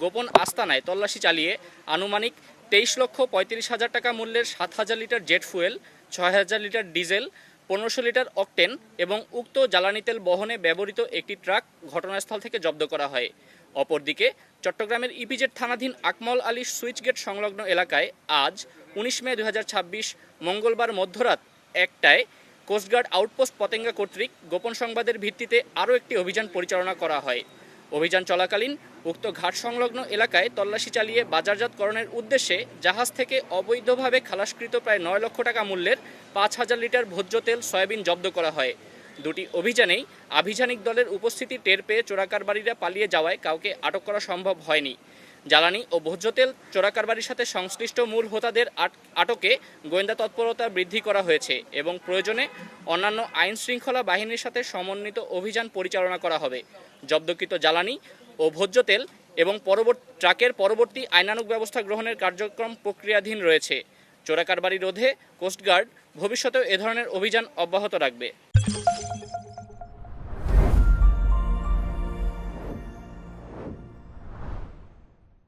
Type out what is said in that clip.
গোপন আস্তানায় তল্লাশি চালিয়ে আনুমানিক 23,35,000 টাকা মূল্যের 7,000 litre jet fuel, 6,000 litre diesel, 1500 litre octane এবং উক্ত জ্বালানি তেল বহনে ব্যবহৃত একটি ট্রাক ঘটনাস্থল থেকে জব্দ করা হয়। অপরদিকে চট্টগ্রামের ইপিজেড থানাধীন আকমল আলী সুইচ গেট সংলগ্ন এলাকায় আজ 19 মে 2026 মঙ্গলবার মধ্যরাত 1টায় কোস্টগার্ড আউটপোস্ট পতেঙ্গা কর্তৃক গোপন সংবাদের ভিত্তিতে আরও একটি অভিযান পরিচালনা করা হয়। অভিযান চলাকালীন উক্ত ঘাট সংলগ্ন এলাকায় তল্লাশি চালিয়ে বাজারজাতকরণের উদ্দেশ্যে জাহাজ থেকে অবৈধভাবে খালাসকৃত প্রায় 9 লক্ষ টাকা মূল্যের 5,000 লিটার ভোজ্য তেল, সয়াবিন জব্দ করা হয়। দুটি অভিযানেই আভিযানিক দলের উপস্থিতি টের পেয়ে চোরাকারবারিরা পালিয়ে যাওয়ায় কাউকে আটক করা সম্ভব হয়নি। জ্বালানি ও ভোজ্য তেল চোরাকারবারির সাথে সংশ্লিষ্ট মূল হোতাদের আটকে গোয়েন্দা তৎপরতা বৃদ্ধি করা হয়েছে এবং প্রয়োজনে অন্যান্য আইন শৃঙ্খলা বাহিনীর সাথে সমন্বিত অভিযান পরিচালনা করা হবে। জব্দকৃত জ্বালানি ও ভোজ্য তেল এবং ট্রাকের পরবর্তী আইনানুগ ব্যবস্থা গ্রহণের কার্যক্রম প্রক্রিয়াধীন রয়েছে। চোরাকারবারি রোধে কোস্টগার্ড ভবিষ্যতেও এ ধরনের অভিযান অব্যাহত রাখবে।